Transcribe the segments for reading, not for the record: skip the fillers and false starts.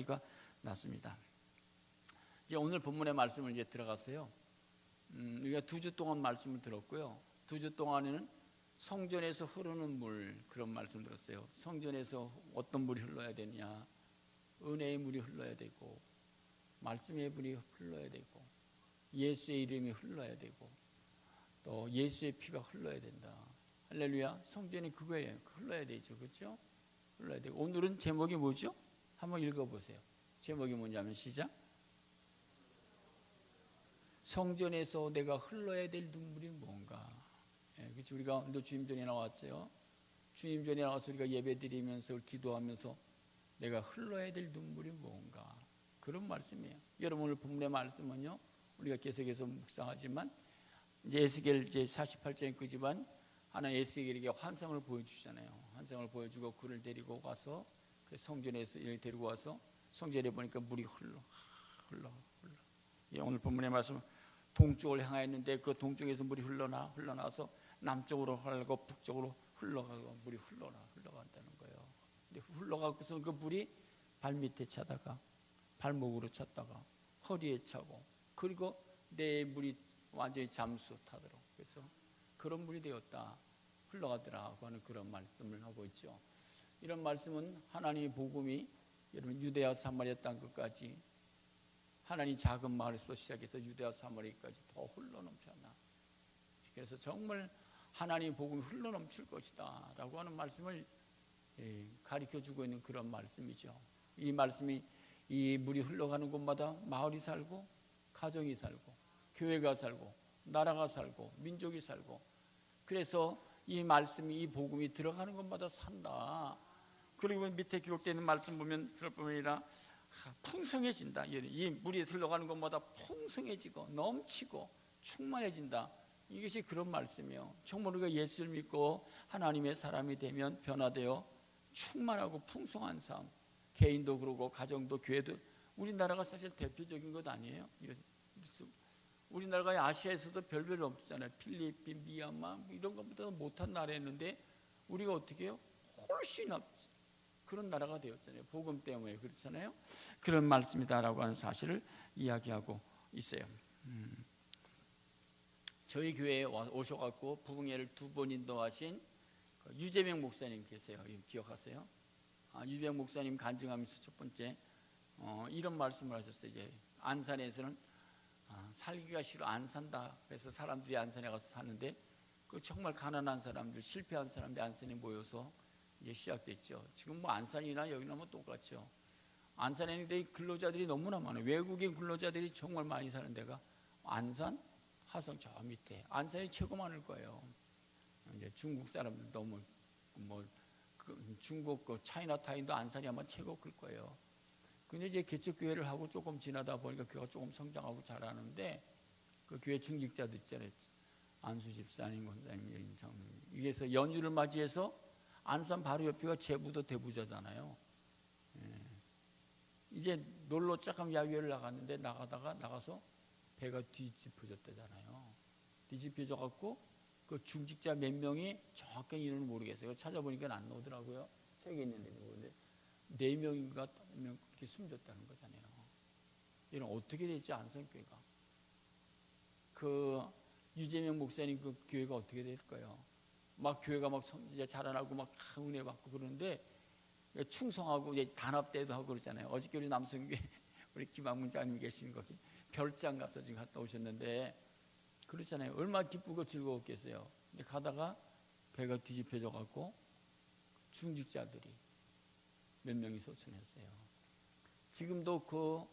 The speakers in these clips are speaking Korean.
소리가 났습니다. 이제 오늘 본문의 말씀을 이제 들어가서요. 우리가 2주 동안 말씀을 들었고요. 2주 동안에는 성전에서 흐르는 물, 그런 말씀 들었어요. 성전에서 어떤 물이 흘러야 되냐, 은혜의 물이 흘러야 되고, 말씀의 물이 흘러야 되고, 예수의 이름이 흘러야 되고, 또 예수의 피가 흘러야 된다. 할렐루야. 성전이 그거예요. 흘러야 되죠. 그렇죠? 흘러야 되고. 오늘은 제목이 뭐죠? 한번 읽어보세요. 제목이 뭐냐면 시작. 성전에서 내가 흘러야 될 눈물이 뭔가. 예, 그렇지. 우리가 오늘 주님 전에 나왔어요. 주님 전에 나와서 우리가 예배드리면서 기도하면서 내가 흘러야 될 눈물이 뭔가. 그런 말씀이에요. 여러분 오늘 본문의 말씀은요. 우리가 계속해서 묵상하지만 이제 에스겔 이제 48장에 끄지만 하나님 에스겔에게 환상을 보여주잖아요. 환상을 보여주고 그를 데리고 가서 그 성전에서 데리고 와서 성전에 보니까 물이 흘러. 예, 오늘 본문의 말씀 동쪽을 향하였는데 그 동쪽에서 물이 흘러나서 남쪽으로 흘러가고 북쪽으로 흘러가고 물이 흘러간다는 거예요. 근데 흘러가고서 그 물이 발밑에 차다가 발목으로 찼다가 허리에 차고 그리고 내 물이 완전히 잠수 타도록 그래서 그런 물이 되었다 흘러가더라고 하는 그런 말씀을 하고 있죠. 이런 말씀은 하나님의 복음이 여러분 유대와 사마리아 땅 끝까지 하나님 작은 마을에서 시작해서 유대와 사마리아까지 더 흘러넘쳐나. 그래서 정말 하나님의 복음이 흘러넘칠 것이다 라고 하는 말씀을 가르쳐주고 있는 그런 말씀이죠. 이 말씀이 이 물이 흘러가는 곳마다 마을이 살고 가정이 살고 교회가 살고 나라가 살고 민족이 살고 그래서 이 말씀이 이 복음이 들어가는 곳마다 산다. 그리고 밑에 기록되어 있는 말씀 보면 그럴 뿐만 아니라 풍성해진다. 이 물이 흘러가는 곳마다 풍성해지고 넘치고 충만해진다. 이것이 그런 말씀이에요. 정말 우리가 예수를 믿고 하나님의 사람이 되면 변화되어 충만하고 풍성한 삶, 개인도 그러고 가정도 교회도 우리나라가 사실 대표적인 것 아니에요. 우리나라가 아시아에서도 별별 없잖아요. 필리핀, 미얀마 이런 것보다 못한 나라였는데 우리가 어떻게 해요? 훨씬 그런 나라가 되었잖아요. 복음 때문에 그렇잖아요. 그런 말씀이다라고 하는 사실을 이야기하고 있어요. 저희 교회에 오셔갖고 부흥회를 2번 인도하신 유재명 목사님 계세요. 기억하세요? 유재명 목사님 간증하면서 첫 번째 이런 말씀을 하셨어요. 이제 안산에서는 살기가 싫어 안 산다. 그래서 사람들이 안산에 가서 사는데 그 정말 가난한 사람들, 실패한 사람들이 안산에 모여서 이제 시작됐죠. 지금 뭐 안산이나 여기나 뭐 똑같죠. 안산에 근로자들이 너무나 많아요. 외국인 근로자들이 정말 많이 사는 데가 안산, 화성 저 밑에 안산이 최고 많을 거예요. 이제 중국 사람들도 중국 그 차이나타운도 안산이 아마 최고 클 거예요. 근데 이제 개척교회를 하고 조금 지나다 보니까 교회가 조금 성장하고 잘하는데 그 교회 중직자들 있잖아요. 안수 집사님, 권사님, 장로님. 그래서 연휴를 맞이해서 안산 바로 옆에가 제부도 대부자잖아요. 예. 이제 놀러 조금 야유회를 나갔는데 나가서 배가 뒤집혀졌다잖아요. 뒤집혀져갖고 그 중직자 몇 명이 정확한 이름을 모르겠어요. 찾아보니까 안 나오더라고요. 책에 있는데 근데 4명인가 그렇게 숨졌다는 거잖아요. 이런 어떻게 되지 안산교회가? 그 유재명 목사님 그 교회가 어떻게 될까요? 막 교회가 막 이제 자라나고 막 은혜 받고 그러는데 충성하고 이제 단합대도 하고 그러잖아요. 어저께 우리 남성교회 우리 김학문 장님 계신 거기 별장 가서 지금 갔다 오셨는데 그렇잖아요. 얼마나 기쁘고 즐거웠겠어요. 근데 가다가 배가 뒤집혀져 갖고 중직자들이 몇 명이 소천했어요. 지금도 그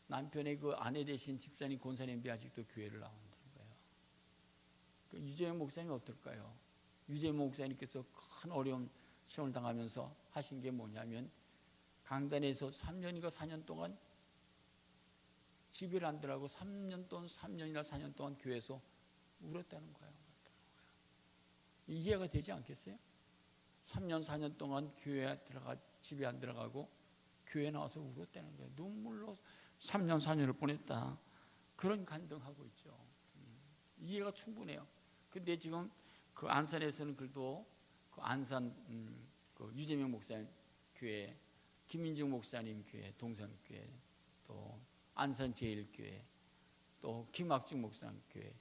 남편의 그 아내 되신 집사님 권사님들이 아직도 교회를 나온다는 거예요. 그 유재명 목사님 어떨까요? 유재명 목사님께서 큰 어려움 시험을 당하면서 하신 게 뭐냐면 강단에서 3년인가 4년 동안 집을 안 들어가고 3년이나 4년 동안 교회에서 울었다는 거예요. 이해가 되지 않겠어요? 3년 4년 동안 교회에 들어가 집에 안 들어가고 교회 나와서 울었다는 거예요. 눈물로 3년 4년을 보냈다. 그런 간증하고 있죠. 이해가 충분해요. 근데 지금 그 안산에서는 그래도 그 안산 그 유재명 목사님 교회 김인중 목사님 교회, 동산교회, 또 안산제일교회, 또 김학중 목사님 교회,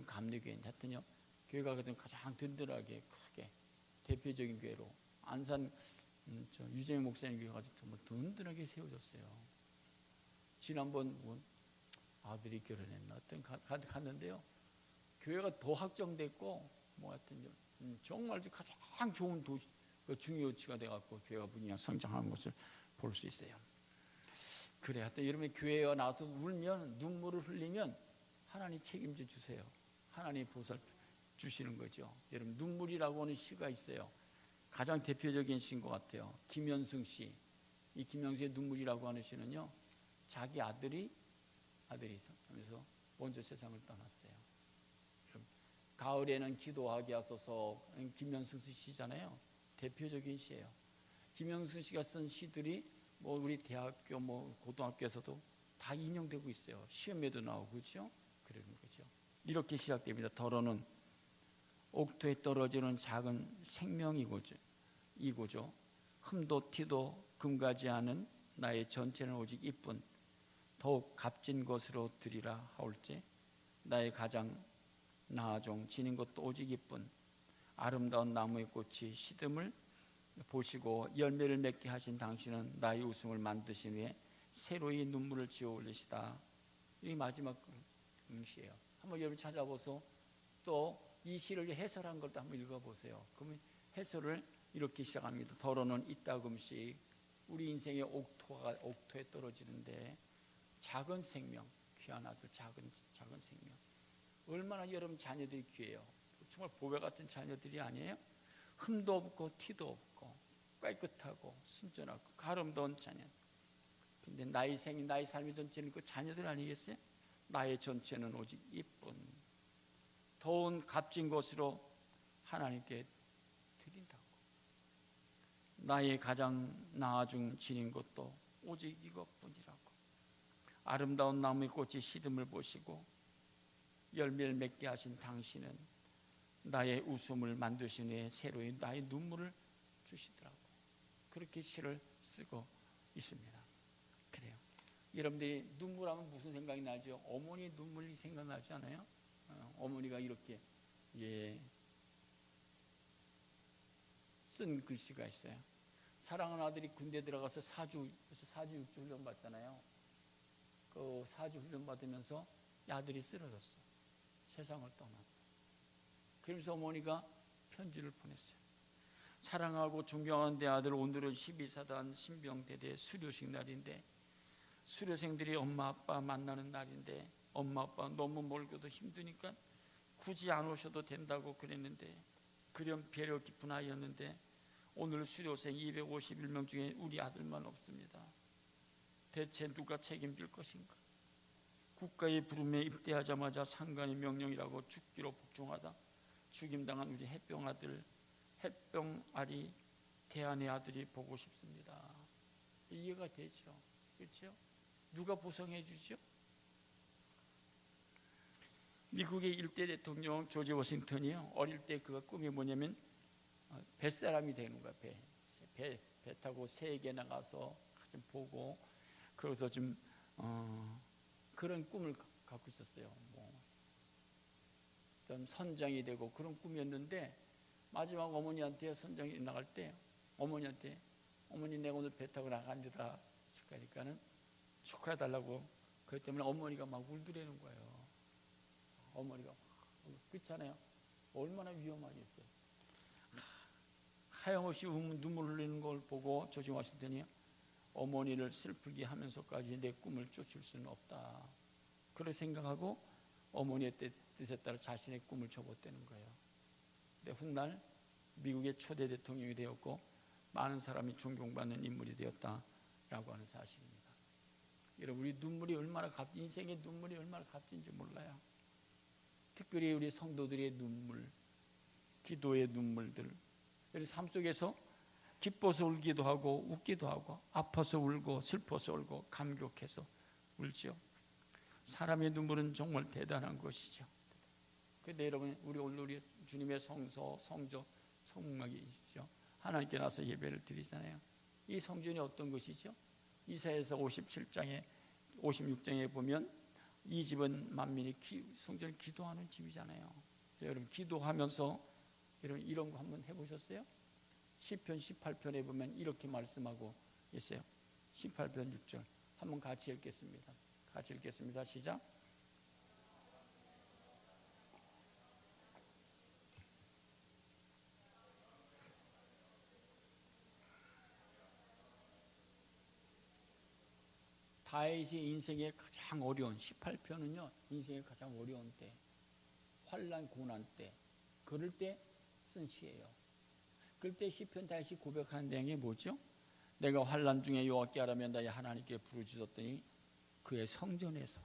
감리교회, 하여튼요 교회가 가장 든든하게 크게 대표적인 교회로 안산 유재명 목사님 교회가 정말 든든하게 세워졌어요. 지난번 아들이 결혼했나 하여튼 갔는데요, 교회가 더 확정됐고 뭐 하여튼 정말 가장 좋은 도시, 중요치가 돼갖고 교회가 분위기가 성장하는 것을 볼 수 있어요. 그래, 하여튼 여러분이 교회에 나와서 울면, 눈물을 흘리면 하나님 책임져 주세요. 하나님 보살 주시는 거죠. 여러분, 눈물이라고 하는 시가 있어요. 가장 대표적인 시인 것 같아요. 김현승 씨. 이 김현승의 눈물이라고 하는 시는요, 자기 아들이 있으면서 먼저 세상을 떠났어요. 가을에는 기도하게 하소서, 김현승 시잖아요. 대표적인 시예요. 김현승 씨가 쓴 시들이 뭐 우리 대학교, 뭐 고등학교에서도 다 인용되고 있어요. 시험에도 나오고, 그렇죠? 그러는 거죠. 이렇게 시작됩니다. 더러는 옥토에 떨어지는 작은 생명이고죠. 흠도 티도 금가지 않은 나의 전체는 오직 이뿐 더욱 값진 것으로 드리라 하올지, 나의 가장 나아종 지닌 것도 오직 이뿐 아름다운 나무의 꽃이 시듬을 보시고 열매를 맺게 하신 당신은 나의 웃음을 만드신 후에 새로이 눈물을 지어 올리시다. 이 마지막 시예요. 한번 여러분 찾아보소. 또 이 시를 해설한 걸 또 한번 읽어보세요. 그러면 해설을 이렇게 시작합니다. 더러는 이따금씩 우리 인생의 옥토에 떨어지는데 작은 생명, 귀한 아들, 작은 생명. 얼마나 여러분 자녀들이 귀해요. 정말 보배 같은 자녀들이 아니에요? 흠도 없고 티도 없고 깨끗하고 순전하고 아름다운 자녀. 근데 나의 삶의 전체는 그 자녀들 아니겠어요? 나의 전체는 오직 이뿐 더운 값진 것으로 하나님께 드린다고. 나의 가장 나아중 지닌 것도 오직 이것뿐이라고. 아름다운 나무의 꽃이 시듬을 보시고 열매를 맺게 하신 당신은 나의 웃음을 만드신 후에 새로이 나의 눈물을 주시더라고. 그렇게 시를 쓰고 있습니다. 그래요. 여러분들이 눈물하면 무슨 생각이 나죠? 어머니 눈물이 생각나지 않아요? 어머니가 이렇게 쓴 글씨가 있어요. 사랑하는 아들이 군대 들어가서 4주 6주 훈련 받잖아요. 그 4주 훈련 받으면서 아들이 쓰러졌어. 세상을 떠났다. 그러면서 어머니가 편지를 보냈어요. 사랑하고 존경하는 내 아들, 오늘은 12사단 신병대대 수료식 날인데 수료생들이 엄마 아빠 만나는 날인데 엄마 아빠 너무 멀고도 힘드니까 굳이 안 오셔도 된다고 그랬는데 그런 배려 깊은 아이였는데 오늘 수료생 251명 중에 우리 아들만 없습니다. 대체 누가 책임질 것인가? 국가의 부름에 입대하자마자 상관의 명령이라고 죽기로 복종하다 죽임당한 우리 햇병 아들, 햇병아리 대안의 아들이 보고 싶습니다. 이해가 되죠? 그렇죠? 누가 보상해 주죠? 미국의 일대 대통령 조지 워싱턴이요, 어릴 때 그가 꿈이 뭐냐면 뱃사람이 되는 거야. 배 타고 세계 나가서 좀 보고 그래서 좀 그런 꿈을 갖고 있었어요. 좀 선장이 되고 그런 꿈이었는데 마지막 어머니한테 선장이 나갈 때 어머니한테 어머니 내가 오늘 배 타고 나갑니다. 그러니까는 축하해달라고. 그것 때문에 어머니가 막 울더라는 거예요. 어머니가 그렇잖아요. 얼마나 위험하겠어요. 하염없이 눈물 흘리는 걸 보고 조지 워싱턴이 어머니를 슬프게 하면서까지 내 꿈을 쫓을 수는 없다. 그렇게 생각하고 어머니의 뜻에 따라 자신의 꿈을 접었다는 거예요. 근데 훗날 미국의 초대 대통령이 되었고 많은 사람이 존경받는 인물이 되었다라고 하는 사실입니다. 여러분, 우리 눈물이 얼마나 인생의 눈물이 얼마나 값진지 몰라요. 특별히 우리 성도들의 눈물, 기도의 눈물들, 우리 삶 속에서 기뻐서 울기도 하고 웃기도 하고 아파서 울고 슬퍼서 울고 감격해서 울죠. 사람의 눈물은 정말 대단한 것이죠. 그런데 여러분, 우리 주님의 성소, 성조, 성막이 있죠. 하나님께 나서 예배를 드리잖아요. 이 성전이 어떤 것이죠? 이사야서 57장에 56장에 보면 이 집은 만민이 성전을 기도하는 집이잖아요. 여러분 기도하면서 여러분 이런 거 한번 해보셨어요? 시편 18편에 보면 이렇게 말씀하고 있어요. 18편 6절 한번 같이 읽겠습니다. 같이 읽겠습니다. 시작. 다윗이 인생의 가장 어려운 18편은요 인생의 가장 어려운 때, 환난 고난 때, 그럴 때 쓴 시예요. 그럴 때 시편 다윗이 고백하는 내용이 뭐죠? 내가 환난 중에 여호와께 아뢰며 나의 하나님께 부르짖었더니 그의 성전에서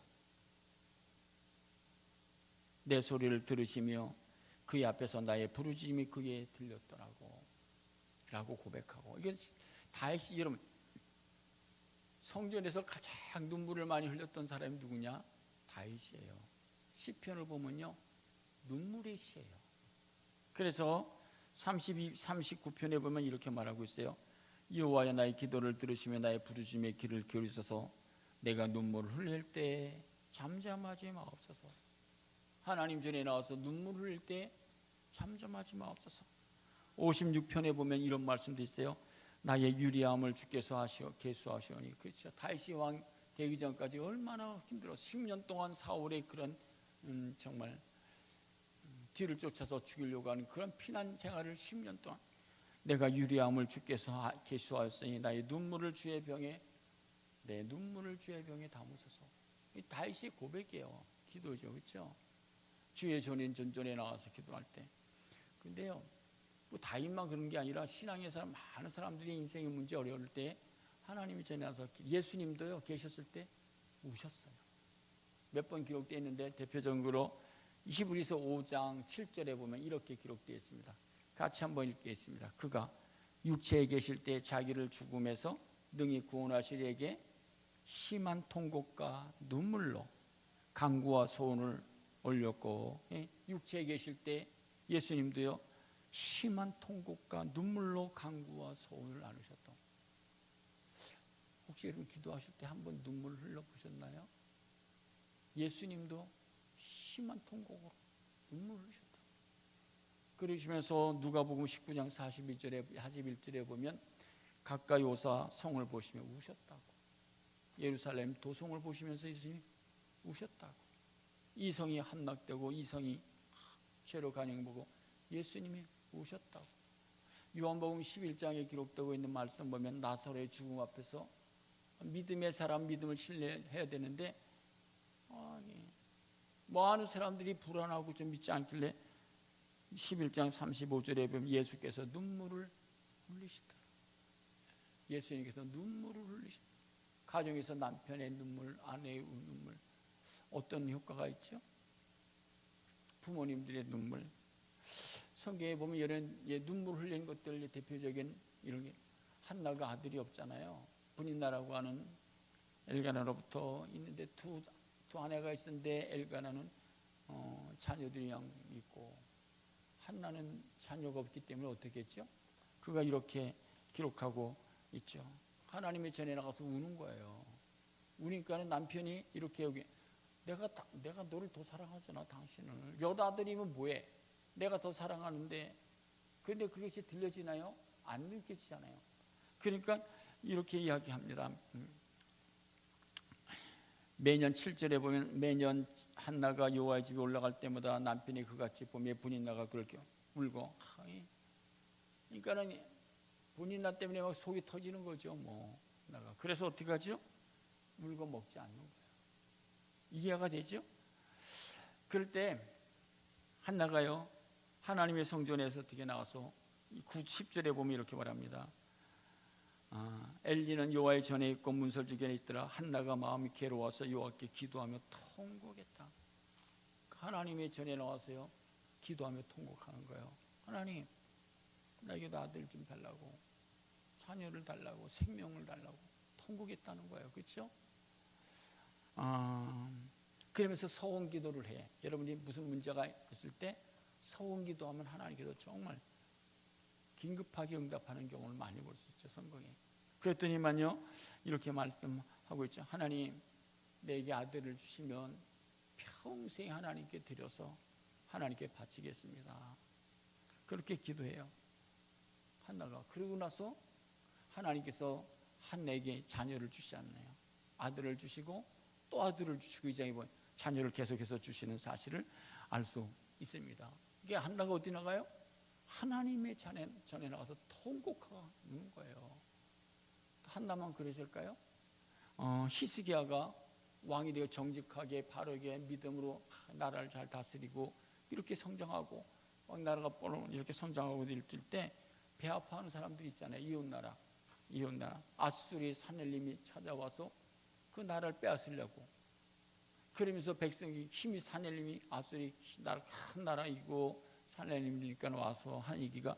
내 소리를 들으시며 그의 앞에서 나의 부르짖음이 그에게 들렸더라고 라고 고백하고, 이게 다윗이 여러분 성전에서 가장 눈물을 많이 흘렸던 사람이 누구냐? 다윗이에요. 시편을 보면요 눈물의 시예요. 그래서 39편에 보면 이렇게 말하고 있어요. 여호와여 나의 기도를 들으시며 나의 부르짖음에 귀를 기울이소서. 내가 눈물을 흘릴 때 잠잠하지 마옵소서. 하나님 전에 나와서 눈물을 흘릴 때 잠잠하지 마옵소서. 56편에 보면 이런 말씀도 있어요. 나의 유리함을 주께서 계수하시오니. 그렇죠. 다윗이 왕 되기 전까지 얼마나 힘들었어. 10년 동안 사울의 그런 정말 뒤를 쫓아서 죽이려고 하는 그런 피난 생활을 10년 동안, 내가 유리함을 주께서 계수하였으니 나의 눈물을 주의 병에, 내 눈물을 주의 병에 담으소서. 이 다윗의 고백이에요. 기도죠. 그렇죠. 주의 전전에 나와서 기도할 때. 근데요 뭐 다윗만 그런 게 아니라 신앙의 사람 많은 사람들이 인생의 문제 어려울 때 하나님이 전에 나와서, 예수님도요 계셨을 때 우셨어요. 몇 번 기록되어 있는데 대표적으로 히브리서 5장 7절에 보면 이렇게 기록되어 있습니다. 같이 한번 읽겠습니다. 그가 육체에 계실 때 자기를 죽음에서 능히 구원하시리에게 심한 통곡과 눈물로 간구와 소원을 올렸고, 육체에 계실 때 예수님도요 심한 통곡과 눈물로 간구와 소원을 나누셨던. 혹시 여러분 기도하실 때 한번 눈물을 흘려보셨나요? 예수님도 심한 통곡으로 눈물을 흘리셨다. 그러시면서 누가복음 19장 41절에 보면 가까이 오사 성을 보시며 우셨다고. 예루살렘 도성을 보시면서 예수님이 우셨다고. 이 성이 함락되고 이 성이 죄로 간영보고 예수님이 우셨다고. 요한복음 11장에 기록되고 있는 말씀 보면 나사로의 죽음 앞에서 믿음의 사람 믿음을 신뢰해야 되는데 많은 사람들이 불안하고 좀 믿지 않길래 11장 35절에 보면 예수께서 눈물을 흘리시더라. 예수님께서 눈물을 흘리시더라. 가정에서 남편의 눈물, 아내의 눈물, 어떤 효과가 있죠? 부모님들의 눈물. 성경에 보면 이런 눈물 흘리는 것들 대표적인 이런 게, 한나가 아들이 없잖아요. 분인나라고 하는 엘가나로부터 있는데 두 아내가 있었는데 엘가나는 자녀들이 있고 한나는 자녀가 없기 때문에 어떻게 했죠? 그가 이렇게 기록하고 있죠. 하나님의 전에 나가서 우는 거예요. 우니까는 남편이 이렇게 여기, 내가 너를 더 사랑하잖아, 당신을. 여자들이면 뭐해? 내가 더 사랑하는데. 그런데 그것이 들려지나요? 안 느껴지잖아요. 그러니까 이렇게 이야기합니다. 매년 7절에 보면 매년 한나가 여호와의 집에 올라갈 때마다 남편이 그같이 보며 분인나가 그렇게 울고, 그러니까는 분인나 때문에 막 속이 터지는 거죠. 그래서 어떻게 하죠? 울고 먹지 않는 거예요. 이해가 되죠? 그럴 때 한나가요 하나님의 성전에서 어떻게 나와서 10절에 보면 이렇게 말합니다. 엘리는 여호와의 전에 있고 문설 주변에 있더라. 한나가 마음이 괴로워서 여호와께 기도하며 통곡했다. 하나님의 전에 나와서요 기도하며 통곡하는 거예요. 하나님, 나에게도 아들 좀 달라고, 자녀를 달라고, 생명을 달라고 통곡했다는 거예요. 그렇죠? 그러면서 서원 기도를 해. 여러분이 무슨 문제가 있을 때 서원 기도하면 하나님께서 정말 긴급하게 응답하는 경우를 많이 볼 수 있죠. 성경에. 그랬더니만요 이렇게 말씀하고 있죠. 하나님, 내게 아들을 주시면 평생 하나님께 드려서 하나님께 바치겠습니다. 그렇게 기도해요, 한나가. 그러고 나서 하나님께서 한나에게 자녀를 주시지 않나요? 아들을 주시고 또 아들을 주시고, 이장에 보면 자녀를 계속해서 주시는 사실을 알 수 있습니다. 이게 한나가 어디 나가요? 하나님의 전에 나가서 통곡하는 거예요. 한나만 그러실까요? 히스기야가 왕이 되어 정직하게 바르게 믿음으로 나라를 잘 다스리고 이렇게 성장하고 막 나라가 이렇게 성장하고 있을 때 배 아파하는 사람들이 있잖아요. 이웃나라 아수리 사넬림이 찾아와서 그 나라를 빼앗으려고. 그러면서 백성이 힘이 사넬림이 아수리 나라 큰 나라이고 사넬림이니까 와서 한 얘기가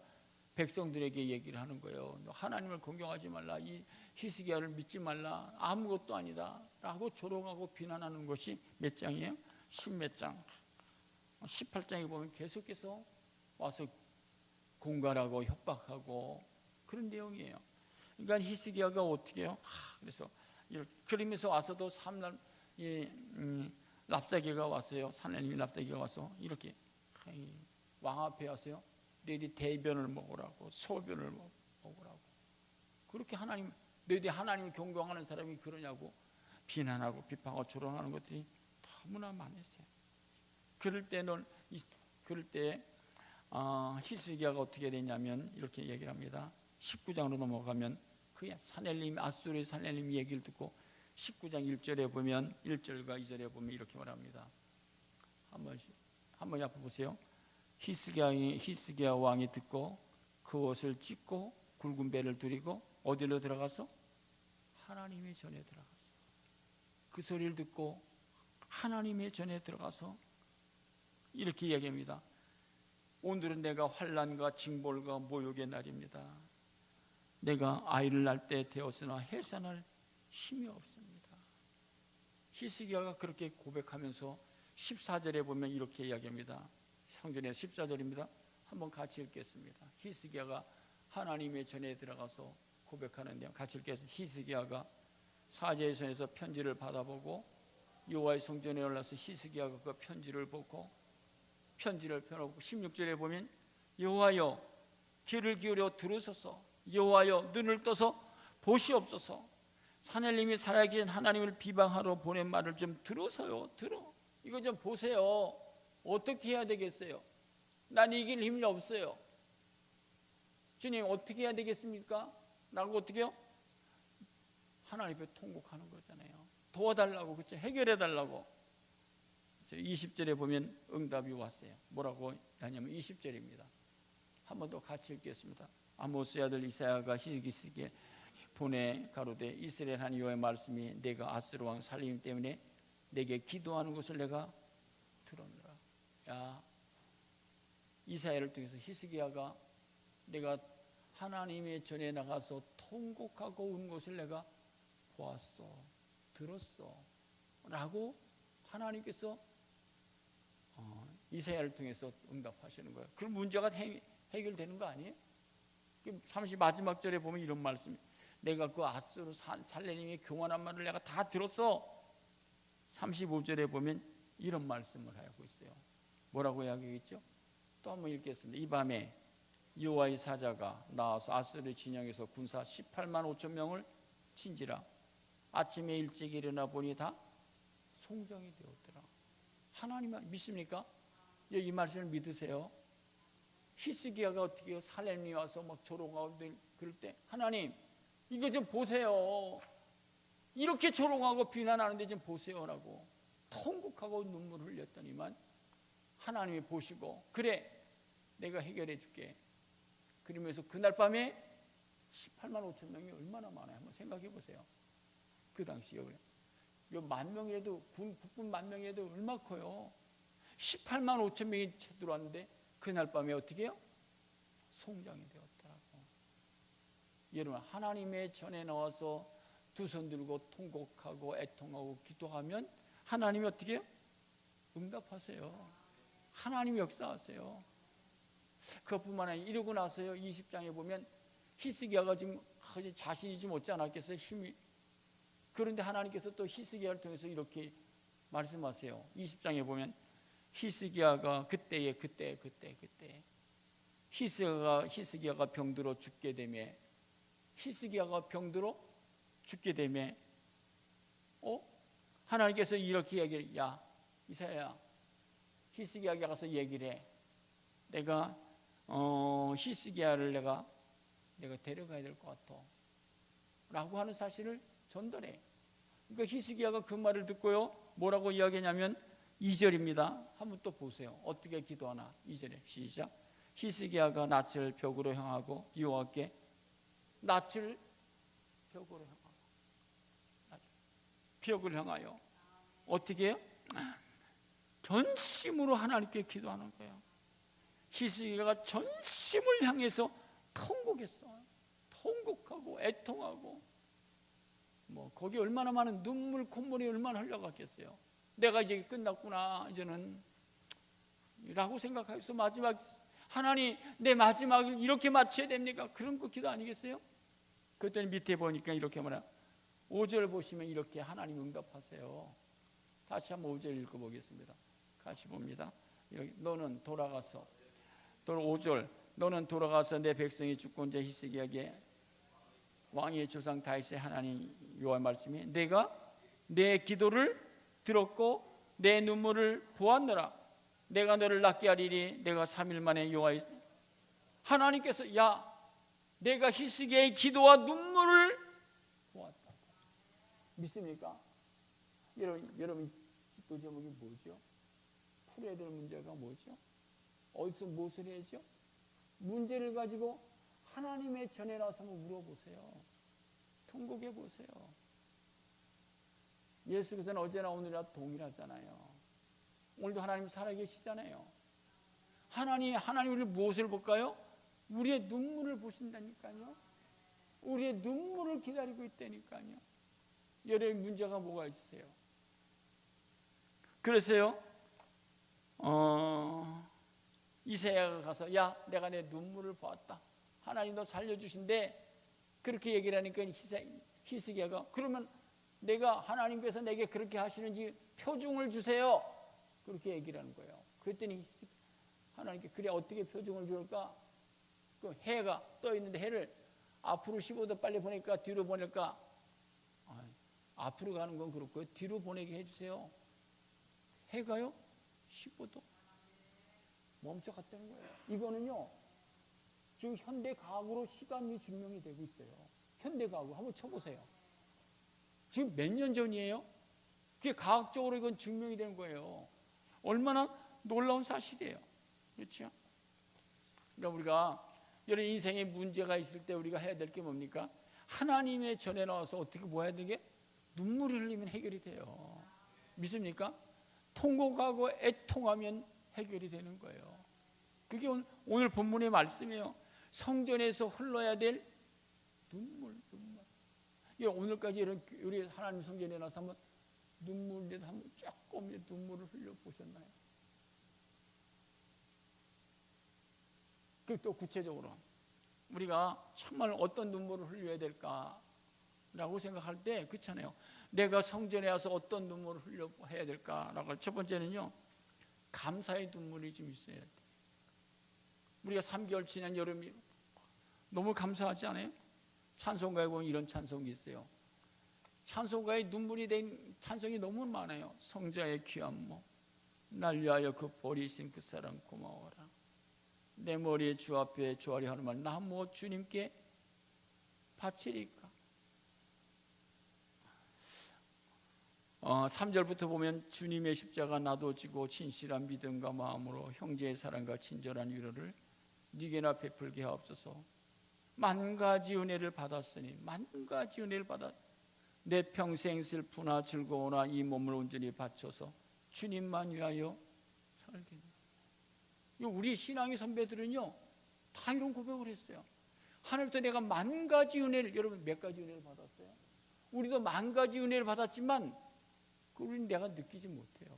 백성들에게 얘기를 하는 거예요. 너 하나님을 공경하지 말라, 이 히스기야를 믿지 말라, 아무것도 아니다 라고 조롱하고 비난하는 것이 몇 장이에요? 10몇 장. 18장에 보면 계속해서 와서 공갈하고 협박하고 그런 내용이에요. 그러니까 히스기야가 어떻게 해요? 그래서 그러면서 와서도 랍사게가 왔어요. 사내님이 랍사게가 와서 이렇게 왕 앞에 와서요, 너희들이 대변을 먹으라고, 소변을 먹으라고. 그렇게 너희들이 하나님을 경공하는 사람이 그러냐고 비난하고 비판하고 조롱하는 것들이 너무나 많았어요. 그럴 때 히스기야가 어떻게 되냐면 이렇게 얘기를 합니다. 19장으로 넘어가면 그 사넬림, 아수르의 사넬림 얘기를 듣고 19장 1절에 보면 1절과 2절에 보면 이렇게 말합니다. 한번 앞에 보세요. 히스기야 왕이 듣고 그 옷을 찢고 굵은 배를 두리고 어디로 들어가서? 하나님의 전에 들어갔어. 그 소리를 듣고 하나님의 전에 들어가서 이렇게 이야기합니다. 오늘은 내가 환난과 징벌과 모욕의 날입니다. 내가 아이를 낳을 때 되었으나 해산할 힘이 없습니다. 히스기야가 그렇게 고백하면서 14절에 보면 이렇게 이야기합니다. 성전의 14절입니다. 한번 같이 읽겠습니다. 히스기야가 하나님의 전에 들어가서 고백하는 내용 같이 읽겠습니다. 히스기야가 사제의 손에서 편지를 받아보고 여호와의 성전에 올라서 히스기야가 그 편지를 보고 편지를 펴놓고 16절에 보면 여호와여 귀를 기울여 들으소서, 여호와여 눈을 떠서 보시옵소서, 사넬림이 살아계신 하나님을 비방하러 보낸 말을 좀 들으세요. 이거 좀 보세요. 어떻게 해야 되겠어요? 난 이길 힘이 없어요. 주님 어떻게 해야 되겠습니까? 라고 어떻게 해요? 하나님 앞에 통곡하는 거잖아요. 도와달라고, 그렇죠? 해결해달라고. 20절에 보면 응답이 왔어요. 뭐라고 하냐면 20절입니다. 한 번 더 같이 읽겠습니다. 아모스의 아들 이사야가 히스기야에게 보내 가로되 이스라엘 하나님 여호와의 말씀이 내가 아수르 왕 살림 때문에 내게 기도하는 것을 내가 들었노라. 야, 이사야를 통해서 히스기야가 내가 하나님의 전에 나가서 통곡하고 운 것을 내가 보았어, 들었어 라고 하나님께서 이사야를 통해서 응답하시는 거예요. 그럼 문제가 해결되는 거 아니에요? 30 마지막 절에 보면 이런 말씀이 내가 그 아수르 살레님의 교만한 말을 내가 다 들었어. 35절에 보면 이런 말씀을 하고 있어요. 뭐라고 이야기했죠? 또 한번 읽겠습니다. 이 밤에 여호와의 사자가 나와서 아수르 진영에서 군사 18만 5천 명을 친지라. 아침에 일찍 일어나 보니 다 송정이 되었더라. 하나님 믿습니까? 이 말씀을 믿으세요? 히스기야가 어떻게 해요? 살렘이 와서 막 조롱하고 그럴 때 하나님 이거 좀 보세요. 이렇게 조롱하고 비난하는데 좀 보세요라고 통곡하고 눈물을 흘렸더니만 하나님이 보시고 그래 내가 해결해 줄게. 그러면서 그날 밤에 18만 5천 명이 얼마나 많아요? 한번 생각해 보세요. 그 당시에 요 10,000명이라도 국군 10,000명이라도 얼마 커요? 18만 5천 명이 들어왔는데 그날 밤에 어떻게 해요? 송장이 되었더라고. 여러분 하나님의 전에 나와서 두 손 들고 통곡하고 애통하고 기도하면 하나님이 어떻게 해요? 응답하세요. 하나님이 역사하세요. 그것뿐만 아니라 이러고 나서요 20장에 보면 히스기야가 지금 자신이지 못지 않았겠어요? 힘이. 그런데 하나님께서 또 히스기야를 통해서 이렇게 말씀하세요. 20장에 보면 히스기야가 그때 히스기야가 병들어 죽게 되매 하나님께서 이렇게 얘기를, 야 이사야야, 히스기야에게 가서 얘기를 해. 내가 히스기야를 내가 데려가야 될 것 같아 라고 하는 사실을 전달해. 그러니까 히스기야가 그 말을 듣고요, 뭐라고 이야기하냐면 2절입니다. 한번 또 보세요. 어떻게 기도하나. 2절에 시작. 히스기야가 낯을 벽으로 향하고 여호와께 낯을 벽을 향하여 어떻게 해요? 전심으로 하나님께 기도하는 거예요. 히스기야가 전심을 향해서 통곡하고 애통하고, 거기 얼마나 많은 눈물 콧물이 얼마나 흘러갔겠어요. 내가 이제 끝났구나 이제는 라고 생각해서 마지막, 하나님 내 마지막을 이렇게 마쳐야 됩니까? 그런 거 기도 아니겠어요? 그랬더니 밑에 보니까 이렇게 말해요. 5절 보시면 이렇게 하나님 응답하세요. 다시 한번 5절 읽어보겠습니다. 같이 봅니다. 여기, 너는 돌아가서, 또 5절, 너는 돌아가서 내 백성이 주권자 히스기야에게 왕의 조상 다윗의 하나님 여호와의 말씀이 내가 내 기도를 들었고 내 눈물을 보았노라. 내가 너를 낫게 하리니 내가 3일 만에 여호와의 하나님께서, 야 내가 히스기야의 기도와 눈물을 보았다. 믿습니까? 여러분 기도 제목이 뭐죠? 풀어야 될 문제가 뭐죠? 어디서 무엇을 해야죠? 문제를 가지고 하나님의 전에 나서 한번 물어보세요. 통곡해 보세요. 예수께서는 어제나 오늘이나 동일하잖아요. 오늘도 하나님 살아계시잖아요. 하나님 우리 무엇을 볼까요? 우리의 눈물을 보신다니까요. 우리의 눈물을 기다리고 있다니까요. 여러분 문제가 뭐가 있으세요? 그래서요, 이사야가 가서, 야 내가 내 눈물을 보았다. 하나님 너 살려주신대. 그렇게 얘기를 하니까 히스기야가, 그러면 내가 하나님께서 내게 그렇게 하시는지 표징을 주세요. 그렇게 얘기를 하는 거예요. 그랬더니 하나님께, 그래 어떻게 표징을 줄까? 그 해가 떠 있는데 해를 앞으로 15도 빨리 보낼까 뒤로 보낼까? 앞으로 가는 건 그렇고요, 뒤로 보내게 해주세요. 해가요 15도 멈춰갔다는 거예요. 이거는요 지금 현대 과학으로 시간이 증명이 되고 있어요. 현대 과학으로 한번 쳐보세요. 지금 몇 년 전이에요? 그게 과학적으로 이건 증명이 된 거예요. 얼마나 놀라운 사실이에요. 그렇죠? 그러니까 우리가 여러 인생에 문제가 있을 때 우리가 해야 될 게 뭡니까? 하나님의 전에 나와서 어떻게 뭐 해야 되게? 눈물을 흘리면 해결이 돼요. 믿습니까? 통곡하고 애통하면 해결이 되는 거예요. 그게 오늘 본문의 말씀이에요. 성전에서 흘러야 될 눈물. 오늘까지 이런 우리 하나님 성전에 나서 한번 눈물에 한번 조금 눈물을 흘려 보셨나요? 그 또 구체적으로 우리가 정말 어떤 눈물을 흘려야 될까라고 생각할 때 그렇잖아요. 내가 성전에 와서 어떤 눈물을 흘려 해야 될까라고. 첫 번째는요, 감사의 눈물이 좀 있어야 돼요. 우리가 3개월 지난 여름이 너무 감사하지 않아요? 찬송가에 보면 이런 찬송이 있어요. 찬송가에 눈물이 된 찬송이 너무 많아요. 성자의 귀한 몸, 날 위하여 그 버리신 그 사랑 고마워라. 내 머리에 주 앞에 주하리 하는 말, 나 뭐 주님께 바치리까. 3절부터 보면 주님의 십자가 나도 지고 진실한 믿음과 마음으로 형제의 사랑과 친절한 위로를 네게나 베풀게 하옵소서. 만 가지 은혜를 받았으니 내 평생 슬프나 즐거우나 이 몸을 온전히 바쳐서 주님만 위하여 살게. 우리 신앙의 선배들은요 다 이런 고백을 했어요. 하늘부터 내가 만 가지 은혜를, 여러분 몇 가지 은혜를 받았어요? 우리도 만 가지 은혜를 받았지만 우리는 내가 느끼지 못해요.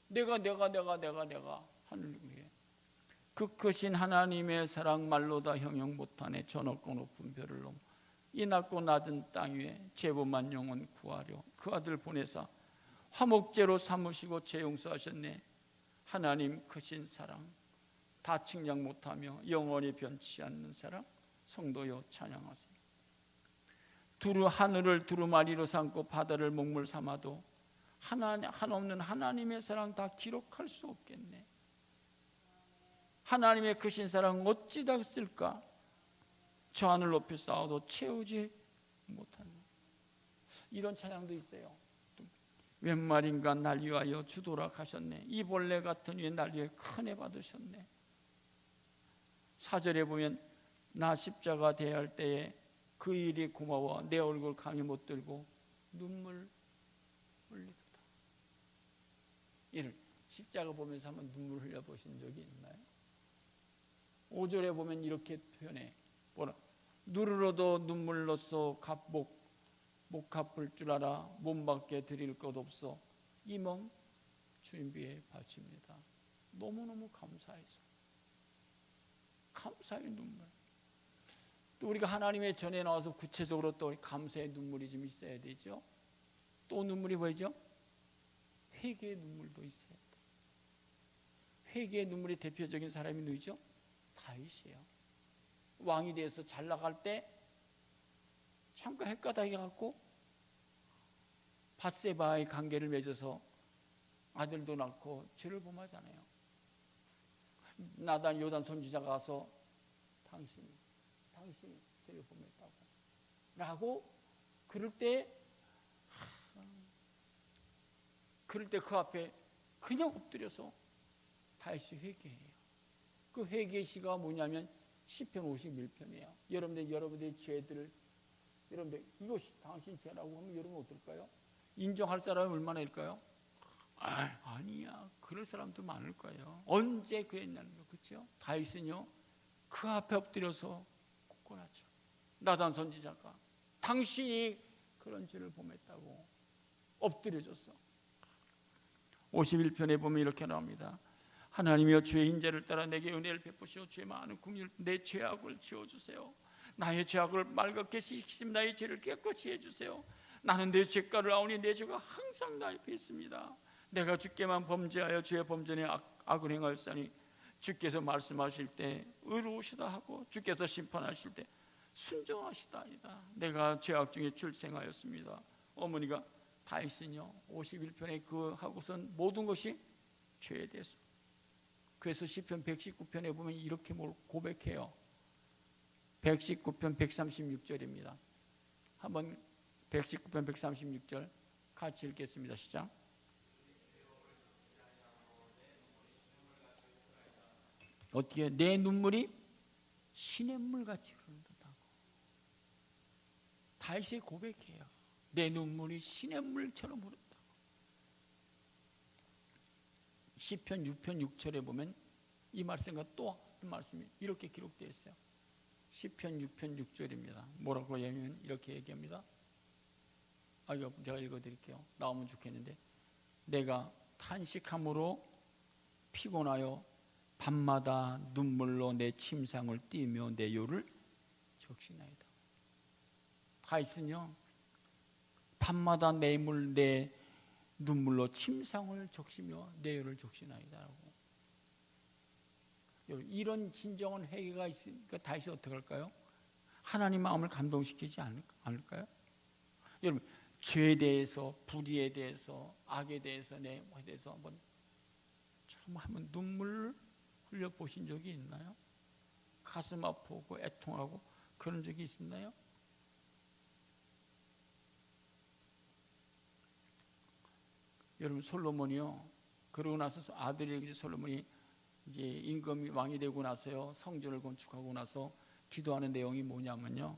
내가 하늘 위에 그 크신 하나님의 사랑 말로 다 형용 못하네. 저 높고 높은 별을 넘어 이 낮고 낮은 땅 위에 제보만 영혼 구하려 그 아들 보내사 화목제로 삼으시고 재용서하셨네. 하나님 크신 사랑, 다 측량 못하며 영원히 변치 않는 사랑, 성도여 찬양하세요. 두루 하늘을 두루마리로 삼고 바다를 목물 삼아도 한없는 하나님의 사랑 다 기록할 수 없겠네. 하나님의 크신 사랑 어찌 다 쓸까? 저 하늘 높이 쌓아도 채우지 못하는 이런 찬양도 있어요. 웬 말인가 날 위하여 주도록 하셨네. 이 벌레 같은 위에 날 위해 큰 애 받으셨네. 4절에 보면 나 십자가 대할 때에 그 일이 고마워 내 얼굴 감히 못 들고 눈물 흘리도다. 이를 십자가 보면서 한번 눈물 흘려 보신 적이 있나요? 5절에 보면 이렇게 표현해. 뭐라? 누르러도 눈물로써 못 갚을 줄 알아 몸밖에 드릴 것 없어 이멍 주인비에 바칩니다. 너무너무 감사해서 감사의 눈물. 또 우리가 하나님의 전에 나와서 구체적으로 또 감사의 눈물이 좀 있어야 되죠. 또 눈물이 뭐죠? 회개의 눈물도 있어야 돼. 회개의 눈물이 대표적인 사람이 누구죠? 다윗이에요. 왕이 돼서 잘 나갈 때 잠깐 헷가닥이 갖고 밧세바의 관계를 맺어서 아들도 낳고 죄를 범하잖아요. 나단 요단 선지자가 가서 당신이 죄를 범했다고 라고 그럴 때 그 앞에 그냥 엎드려서 다윗이 회개해요. 그 회개의 시가 뭐냐면 시편 51편이에요. 여러분들의 죄들을 여러분들 이것이 당신 죄라고 하면 여러분 어떨까요? 인정할 사람이 얼마나 일까요? 아니야. 그럴 사람도 많을 거예요. 언제 그랬냐는 거, 그렇죠? 다윗은요 그 앞에 엎드려서 굳건하죠. 나단 선지자가 당신이 그런 죄를 범했다고 엎드려졌어. 51편에 보면 이렇게 나옵니다. 하나님이여 주의 인자를 따라 내게 은혜를 베푸시오 주의 많은 긍휼 내 죄악을 지워주세요. 나의 죄악을 말갛게 씻기심 나의 죄를 깨끗이 해주세요. 나는 내 죄가를 아오니 내 죄가 항상 나 앞에 있습니다. 내가 주께만 범죄하여 주의 범전에 악을 행하였사니 주께서 말씀하실 때 의로우시다 하고 주께서 심판하실 때 순종하시다이다. 내가 죄악 중에 출생하였습니다. 어머니가 다윗은요 51편에 그 하고선 모든 것이 죄에 대해서 그래서 시편 119편에 보면 이렇게 고백해요. 119편 136절입니다. 한번 119편 136절 같이 읽겠습니다. 시작. 어떻게 내 눈물이 시냇물같이 흐른다고 다윗이 고백해요. 내 눈물이 시냇물처럼 흐른다고. 시편 6편 6절에 보면 이 말씀과 또 한 말씀이 이렇게 기록되어 있어요. 시편 6편 6절입니다. 뭐라고 하냐면 이렇게 얘기합니다. 이거 제가 읽어드릴게요. 나오면 좋겠는데 내가 탄식함으로 피곤하여 밤마다 눈물로 내 침상을 띠며 내 요를 적시나이다. 다윗은요 밤마다 내 눈물로 침상을 적시며 내 요를 적시나이다라고. 이런 진정한 회개가 있으니까 다윗이 어떻게 할까요? 하나님 마음을 감동시키지 않을까요? 여러분 죄에 대해서 불의에 대해서 악에 대해서 내 뭐에 대해서 한번 눈물을 흘려 보신 적이 있나요? 가슴 아프고 애통하고 그런 적이 있었나요? 여러분 솔로몬이요 그러고 나서 아들이 솔로몬이 이제 임금이 왕이 되고 나서요 성전을 건축하고 나서 기도하는 내용이 뭐냐면요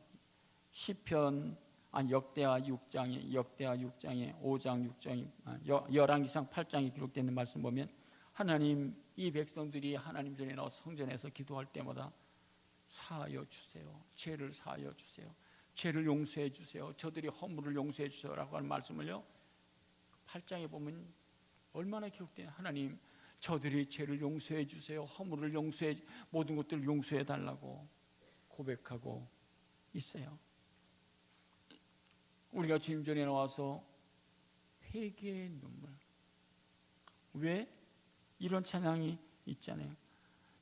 시편 역대하 6장에 5장 6장이 열왕기상 8장에 기록되는 말씀 보면 하나님 이 백성들이 하나님 전에 나와서 성전에서 기도할 때마다 사하여 주세요. 죄를 사하여 주세요. 죄를 용서해 주세요. 저들이 허물을 용서해 주세요라고 하는 말씀을요 8장에 보면 얼마나 기록되냐. 하나님 저들이 죄를 용서해 주세요. 허물을 모든 것들을 용서해 달라고 고백하고 있어요. 우리가 주님 전에 나와서 회개의 눈물. 왜? 이런 찬양이 있잖아요.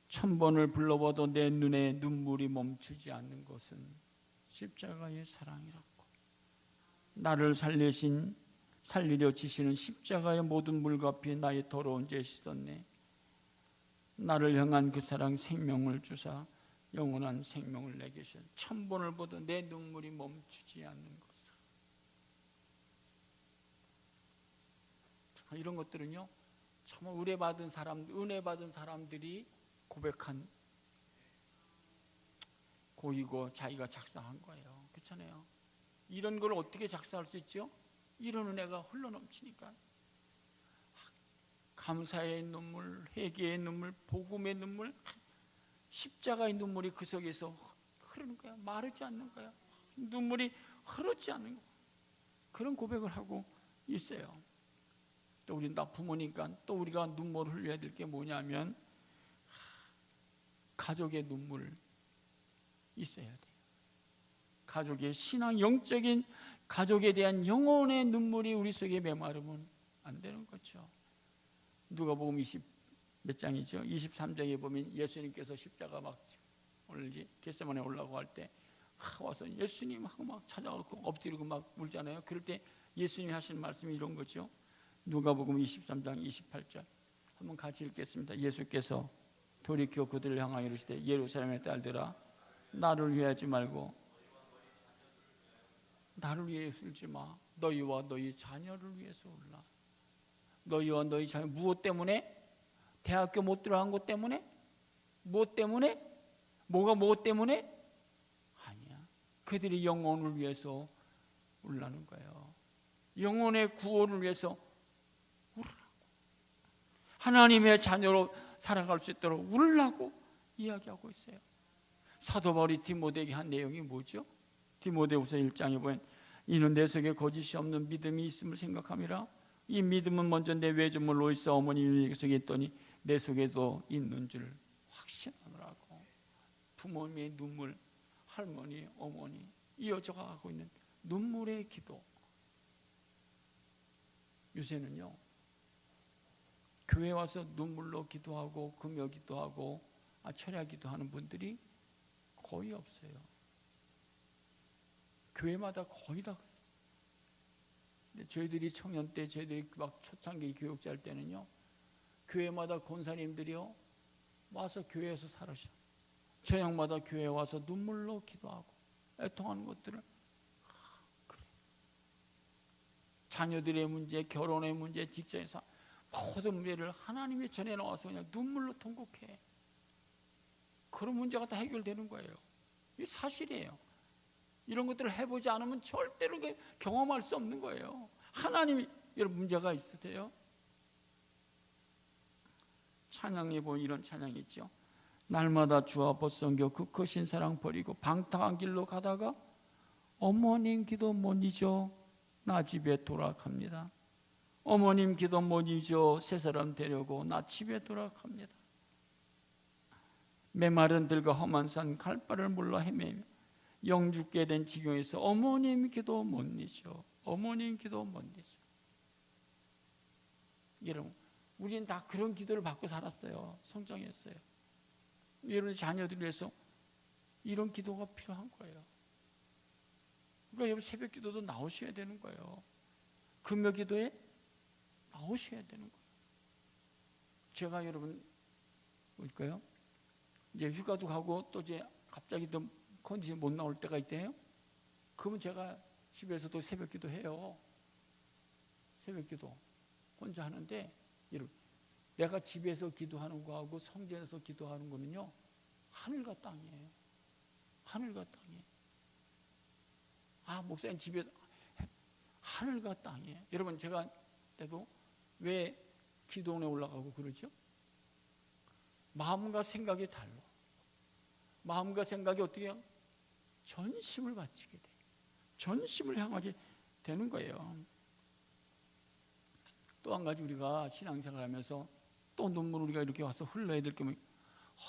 1000번을 불러봐도 내 눈에 눈물이 멈추지 않는 것은 십자가의 사랑이라고. 나를 살리려 지시는 십자가의 모든 물과 피 나의 더러운 죄 씻었네. 나를 향한 그 사랑 생명을 주사 영원한 생명을 내게 주셨네. 1000번을 보도 내 눈물이 멈추지 않는 것을. 이런 것들은요, 정말 은혜 받은 사람들이 고백한 고이고 자기가 작사한 거예요. 그렇잖아요. 이런 걸 어떻게 작사할 수 있죠? 이런 은혜가 흘러넘치니까. 감사의 눈물, 회개의 눈물, 복음의 눈물, 십자가의 눈물이 그 속에서 흐르는 거야. 마르지 않는 거야. 눈물이 흐르지 않는 거야. 그런 고백을 하고 있어요. 또 우리 다 부모니까 또 우리가 눈물을 흘려야 될 게 뭐냐면 가족의 눈물 있어야 돼요. 가족의 신앙, 영적인 가족에 대한 영혼의 눈물이 우리 속에 메마르면 안 되는 거죠. 누가복음 20몇 장이죠? 23장에 보면 예수님께서 십자가 막 겟세마네 올라가고 할 때 와서 예수님 하고 막 찾아가고 엎드리고 막 울잖아요. 그럴 때 예수님이 하신 말씀이 이런 거죠. 누가복음 23장 28절 한번 같이 읽겠습니다. 예수께서 돌이켜 그들을 향하여 이르시되 예루살렘의 딸들아 나를 위하지 말고 나를 위해 울지 마. 너희와 너희 자녀를 위해서 울라. 너희와 너희 자녀. 무엇 때문에? 대학교 못 들어간 것 때문에? 무엇 때문에? 무엇 때문에? 아니야. 그들이 영혼을 위해서 울라는 거예요. 영혼의 구원을 위해서 울으라고. 하나님의 자녀로 살아갈 수 있도록 울라고 이야기하고 있어요. 사도 바울이 디모데에게 한 내용이 뭐죠? 디모데후서 1장에 보면 이는 내 속에 거짓이 없는 믿음이 있음을 생각함이라. 이 믿음은 먼저 내 외조모 로이스 어머니 속에 있더니 내 속에도 있는 줄 확신하노라고. 부모님의 눈물, 할머니, 어머니 이어져 가고 있는 눈물의 기도. 요새는요 교회 와서 눈물로 기도하고 금요 기도하고 철야 기도하는 분들이 거의 없어요. 교회마다 거의 다 그랬어요. 저희들이 청년 때 저희들이 막 초창기 교육자 할 때는요 교회마다 권사님들이요 와서 교회에서 살으셔. 저녁마다 교회에 와서 눈물로 기도하고 애통하는 것들을 그래. 자녀들의 문제, 결혼의 문제, 직장에서 모든 문제를 하나님의 전에 나와서 그냥 눈물로 통곡해. 그런 문제가 다 해결되는 거예요. 이게 사실이에요. 이런 것들을 해보지 않으면 절대로 경험할 수 없는 거예요. 하나님이 여러분 문제가 있으세요? 찬양에 보면 이런 찬양이 있죠. 날마다 주 앞 벗성겨 그 크신 사랑 버리고 방탕한 길로 가다가 어머님 기도 못 잊어 나 집에 돌아갑니다. 어머님 기도 못 잊어 새 사람 데려고 나 집에 돌아갑니다. 메마른 들과 험한 산 갈 바를 몰라 헤매며 영 죽게 된 지경에서 어머님 기도 못 잊어. 어머님 기도 못 잊어. 여러분 우리는 다 그런 기도를 받고 살았어요. 성장했어요. 여러분 자녀들 위해서 이런 기도가 필요한 거예요. 그러니까 여러분 새벽 기도도 나오셔야 되는 거예요. 금요 기도에 나오셔야 되는 거예요. 제가 여러분 볼까요? 이제 휴가도 가고 또 이제 갑자기 또 컨디션 못 나올 때가 있대요. 그러면 제가 집에서도 새벽 기도 해요. 새벽 기도 혼자 하는데 여러분 내가 집에서 기도하는 거하고 성전에서 기도하는 거는요 하늘과 땅이에요. 하늘과 땅이에요. 목사님 집에 하늘과 땅이에요. 여러분 제가 때도 왜 기도원에 올라가고 그러죠? 마음과 생각이 달라. 마음과 생각이 어떻게 해요? 전심을 바치게 돼요. 전심을 향하게 되는 거예요. 또 한 가지 우리가 신앙생활 하면서 또 눈물 우리가 이렇게 와서 흘러야 될 게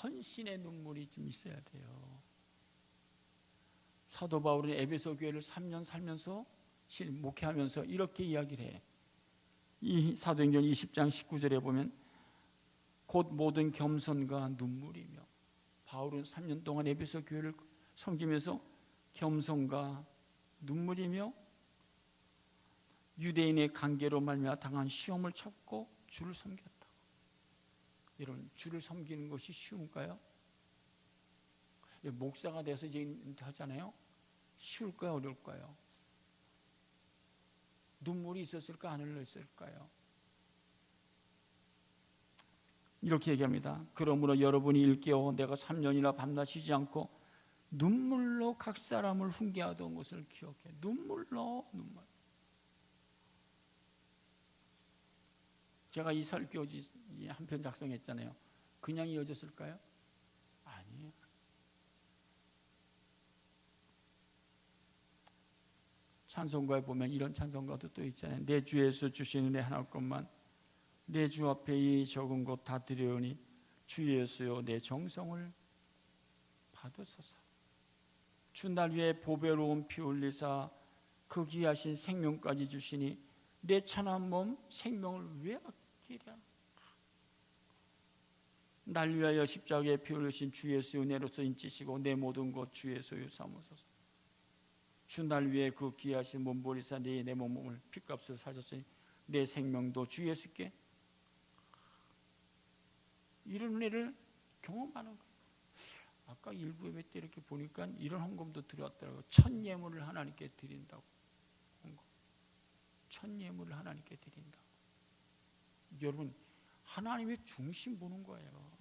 헌신의 눈물이 좀 있어야 돼요. 사도 바울은 에베소 교회를 3년 살면서 목회하면서 이렇게 이야기를 해. 이 사도행전 20장 19절에 보면 곧 모든 겸손과 눈물이며, 바울은 3년 동안 에베소 교회를 섬기면서 겸손과 눈물이며 유대인의 관계로 말미암아 당한 시험을 참고 주를 섬겼다고. 여러분, 주를 섬기는 것이 쉬운가요? 목사가 돼서 이제 하잖아요. 쉬울까요? 어려울까요? 눈물이 있었을까? 안 흘렀을까요? 이렇게 얘기합니다. 그러므로 여러분이 일깨워 내가 3년이나 밤낮 쉬지 않고 눈물로 각 사람을 훈계하던 것을 기억해. 눈물로, 눈물. 제가 이 설교지 한 편 작성했잖아요. 그냥 이어졌을까요? 아니에요. 찬송가에 보면 이런 찬송가도 또 있잖아요. 내 주 예수 주신 은혜 하나 것만 내 주 앞에 이 적은 것 다 드리오니 주 예수여 내 정성을 받으소서. 주 날 위해 보배로운 피 흘리사 그 귀하신 생명까지 주시니 내 천한 몸 생명을 왜 아끼랴. 날 위하여 십자가에 피 흘리신 주 예수의 은혜로서 인치시고 내 모든 것 주의 소유 삼으소서. 주 날 위해 그 귀하신 몸버리사 내 몸을 핏값을 사셨으니 내 생명도 주 예수께, 이런 은혜를 경험하는 거예요. 아까 일부 예배 때 이렇게 보니까 이런 헌금도 드렸더라고요. 첫 예물을 하나님께 드린다고. 헌금. 첫 예물을 하나님께 드린다고. 여러분, 하나님의 중심 보는 거예요.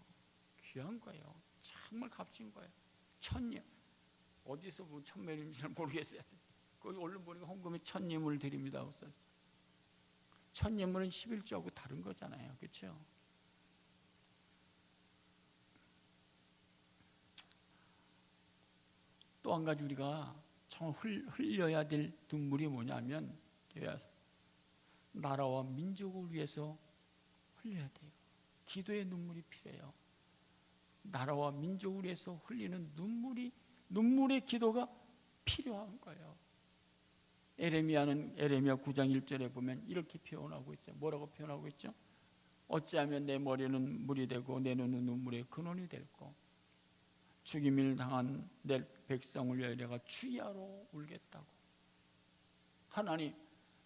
귀한 거예요. 정말 값진 거예요. 첫 예물. 어디서 뭐 첫 예물인지는 모르겠어요. 거기 얼른 보니까 헌금에 첫 예물을 드립니다 하고 썼어요. 첫 예물은 11조하고 다른 거잖아요. 그렇죠? 또 한 가지 우리가 참 흘려야 될 눈물이 뭐냐면, 나라와 민족을 위해서 흘려야 돼요. 기도의 눈물이 필요해요. 나라와 민족을 위해서 흘리는 눈물의 기도가 필요한 거예요. 에레미야 9장 1절에 보면 이렇게 표현하고 있어요. 뭐라고 표현하고 있죠? 어찌하면 내 머리는 물이 되고 내 눈은 눈물의 근원이 될고 죽임을 당한 내 백성을 위하여 내가 주야로 울겠다고. 하나님,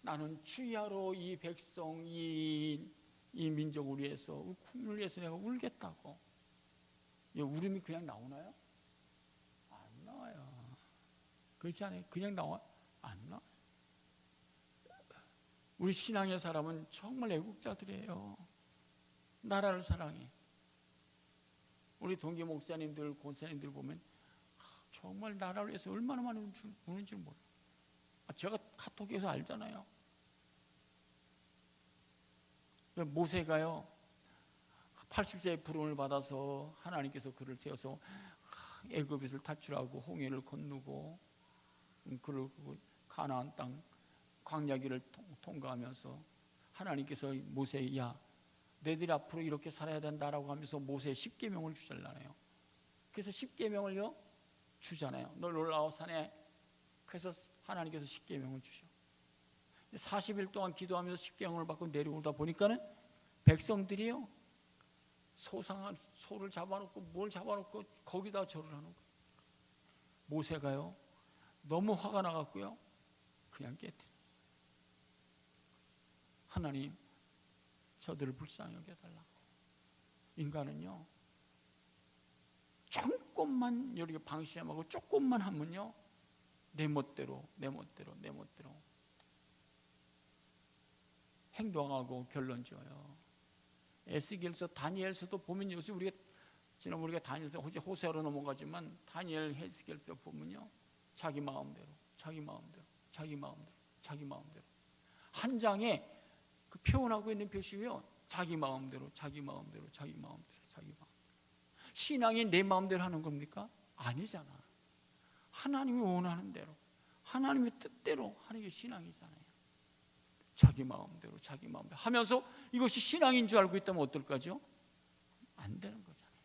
나는 주야로 이 백성, 이 민족을 위해서, 국민을 위해서 내가 울겠다고. 이 울음이 그냥 나오나요? 안 나와요. 그렇지 않아요? 그냥 나와? 안 나와요. 우리 신앙의 사람은 정말 애국자들이에요. 나라를 사랑해. 우리 동기 목사님들, 권사님들 보면 정말 나라를 위해서 얼마나 많이 우는지 몰라요. 제가 카톡에서 알잖아요. 모세가요 80세의 부름을 받아서 하나님께서 그를 세워서 애굽에서 탈출하고 홍해를 건너고 그를 가나안 땅 광야길을 통과하면서 하나님께서 모세에 야 너희들이 앞으로 이렇게 살아야 된다라고 하면서 모세의 10계명을 주잖아요. 그래서 10계명을요 주잖아요. 너 올라와 산에. 그래서 하나님께서 10계명을 주셔. 40일 동안 기도하면서 10계명을 받고 내려오다 보니까는 백성들이요 소상한 소를 잡아놓고 뭘 잡아놓고 거기다 절을 하는 거예요. 모세가요 너무 화가 나갔고요 그냥 깨뜨렸어요. 하나님, 저들을 불쌍히 여겨달라고. 인간은요 조금만 이렇게 방심하고 조금만 하면요 내 멋대로 행동하고 결론 지어요. 에스겔서, 다니엘서도 보면 요새 우리가 지난 우리가 다니엘서 호세아로 넘어가지만 다니엘, 에스겔서 보면요 자기 마음대로 한 장에 그 표현하고 있는 표시요 자기 마음대로. 신앙이 내 마음대로 하는 겁니까? 아니잖아. 하나님이 원하는 대로, 하나님의 뜻대로 하는 게 신앙이잖아요. 자기 마음대로 하면서 이것이 신앙인 줄 알고 있다면 어떨까죠? 안 되는 거잖아요.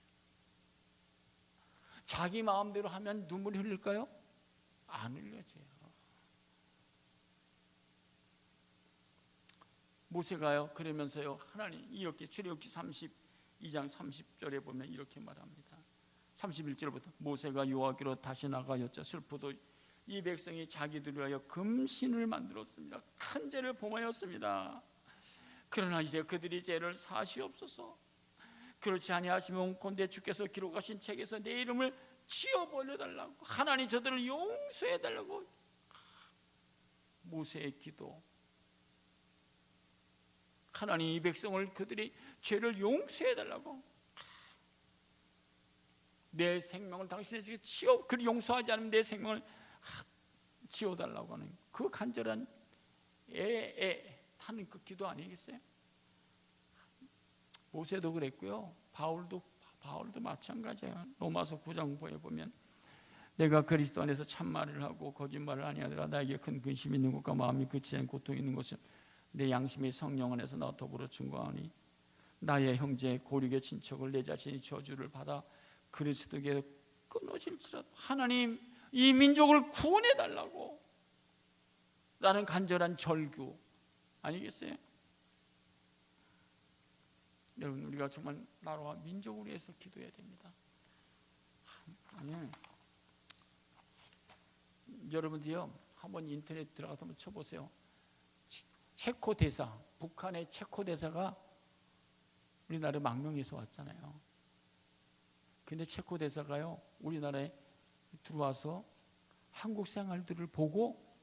자기 마음대로 하면 눈물이 흘릴까요? 안 흘려져요. 모세가요 그러면서요 하나님 이렇게 출애굽기 32장 30절에 보면 이렇게 말합니다. 31절부터 모세가 여호와께로 다시 나가였자 슬프도 이 백성이 자기들을 위하여 금신을 만들었습니다. 큰 죄를 범하였습니다. 그러나 이제 그들이 죄를 사시옵소서. 그렇지 아니하시면 온컨대 주께서 기록하신 책에서 내 이름을 지워버려달라고, 하나님 저들을 용서해달라고. 모세의 기도, 하나님 이 백성을 그들이 죄를 용서해달라고, 내 생명을 당신에게 그를 용서하지 않으면 내 생명을 지워달라고 하는 그 간절한 타는 그 기도 아니겠어요? 모세도 그랬고요, 바울도 마찬가지예요. 로마서 9장 보면 내가 그리스도 안에서 참말을 하고 거짓말을 아니하더라 나에게 큰 근심이 있는 것과 마음이 그치지 않고 고통이 있는 것은 내 양심이 성령 안에서 나와 더불어 증거하니 나의 형제 고륙의 친척을 내 자신이 저주를 받아 그리스도께 끊어질지라도 하나님 이 민족을 구원해 달라고 라는 간절한 절규 아니겠어요? 여러분, 우리가 정말 나라와 민족을 위해서 기도해야 됩니다. 아니, 여러분들이요 한번 인터넷 들어가서 한번 쳐보세요. 체코 대사, 북한의 체코 대사가 우리나라 망명해서 왔잖아요. 근데 체코 대사가요 우리나라에 들어와서 한국 생활들을 보고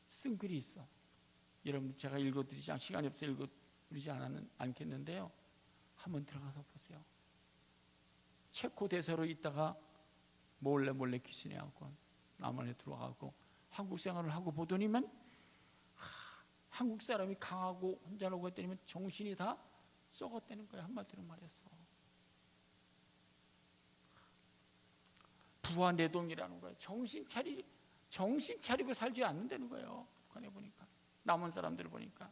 쓴 글이 있어. 여러분, 제가 읽어드리지 시간이 없어서 읽어드리지 않겠는데요, 한번 들어가서 보세요. 체코 대사로 있다가 몰래 귀신해하고 남한에 들어가고 한국 생활을 하고 보더니만 한국 사람이 강하고 혼자라고 했더니 정신이 다 썩었다는 거예요. 한마디로 말해서 부화내동이라는 거예요. 정신 차리고 살지 않는다는 거예요. 북한에 보니까 남은 사람들 보니까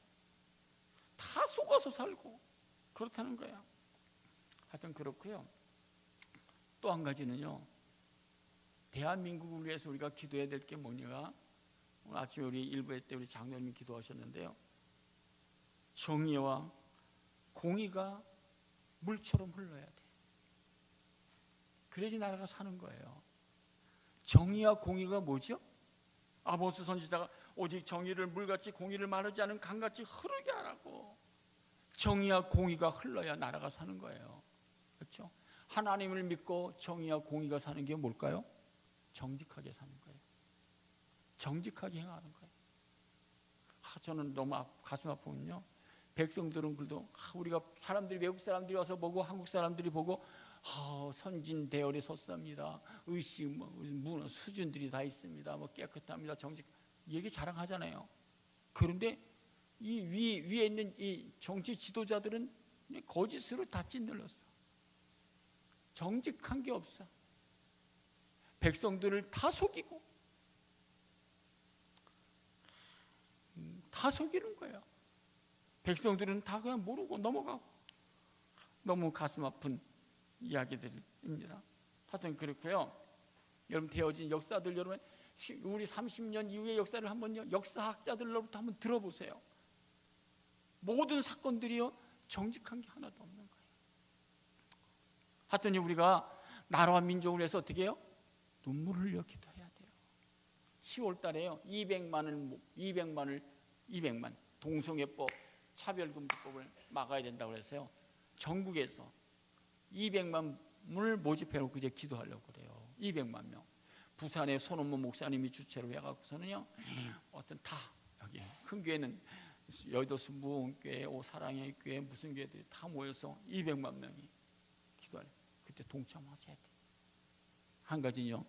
다 속아서 살고 그렇다는 거예요. 하여튼 그렇고요. 또 한 가지는요, 대한민국을 위해서 우리가 기도해야 될 게 뭐냐. 오늘 아침에 우리 일부회 때 우리 장로님이 기도하셨는데요, 정의와 공의가 물처럼 흘러야 돼. 그래야지 나라가 사는 거예요. 정의와 공의가 뭐죠? 아모스 선지자가 오직 정의를 물같이 공의를 마르지 않은 강같이 흐르게 하라고. 정의와 공의가 흘러야 나라가 사는 거예요. 그렇죠? 하나님을 믿고 정의와 공의가 사는 게 뭘까요? 정직하게 사는 거예요. 정직하게 행하는 거예요. 저는 너무 가슴 아프군요. 백성들은 그래도 우리가 사람들이, 외국 사람들이 와서 보고 한국 사람들이 보고 선진 대열에 섰습니다. 의식 문화 수준들이 다 있습니다. 깨끗합니다. 정직 얘기 자랑하잖아요. 그런데 이 위에 있는 이 정치 지도자들은 거짓으로 다 찐들렀어. 정직한 게 없어. 백성들을 다 속이고 다 속이는 거예요. 백성들은 다 그냥 모르고 넘어가고. 너무 가슴 아픈 이야기들입니다. 하여튼 그렇고요. 여러분, 되어진 역사들, 여러분 우리 30년 이후의 역사를 한번요, 역사학자들로부터 한번 들어보세요. 모든 사건들이요 정직한 게 하나도 없는 거예요. 하여튼 우리가 나라와 민족을 위해서 어떻게 해요? 눈물을 흘려 기도해야 돼요. 10월 달에요 200만 동성애법 차별금지법을 막아야 된다고 그래서요 전국에서 200만을 모집해놓고 이제 기도하려고 그래요. 200만 명. 부산의 손원모 목사님이 주최로 해갖고서는요, 어떤 다 여기 큰 교회는 여의도 무원교회, 오사랑의 교회, 무슨 교회들이 다 모여서 200만 명이 기도하려. 그때 동참하셔야 돼요. 한 가지요,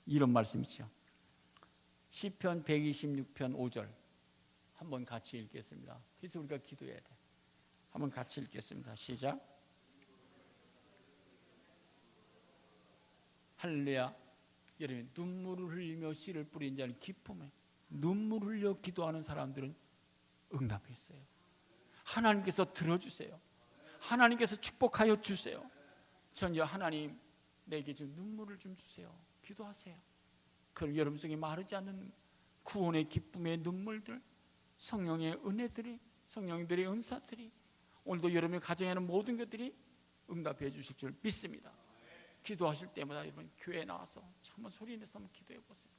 이런 말씀이죠. 시편 126편 5절 한번 같이 읽겠습니다. 그래서 우리가 기도해야 돼. 한번 같이 읽겠습니다. 시작. 할렐루야. 여러분, 눈물을 흘리며 씨를 뿌린 자는 기쁨에, 눈물을 흘려 기도하는 사람들은 응답했어요. 하나님께서 들어주세요. 하나님께서 축복하여 주세요. 전혀 하나님 내게 좀 눈물을 좀 주세요. 기도하세요. 그럼 여러분 속에 마르지 않는 구원의 기쁨의 눈물들, 성령의 은혜들이 성령들의 은사들이 오늘도 여러분의 가정에 있는 모든 것들이 응답해 주실 줄 믿습니다. 기도하실 때마다 여러분 교회에 나와서 한번 소리 내서 한번 기도해 보세요.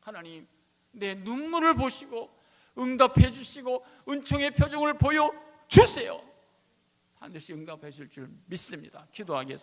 하나님, 내 눈물을 보시고 응답해 주시고 은총의 표정을 보여 주세요. 반드시 응답해 주실 줄 믿습니다. 기도하겠습니다.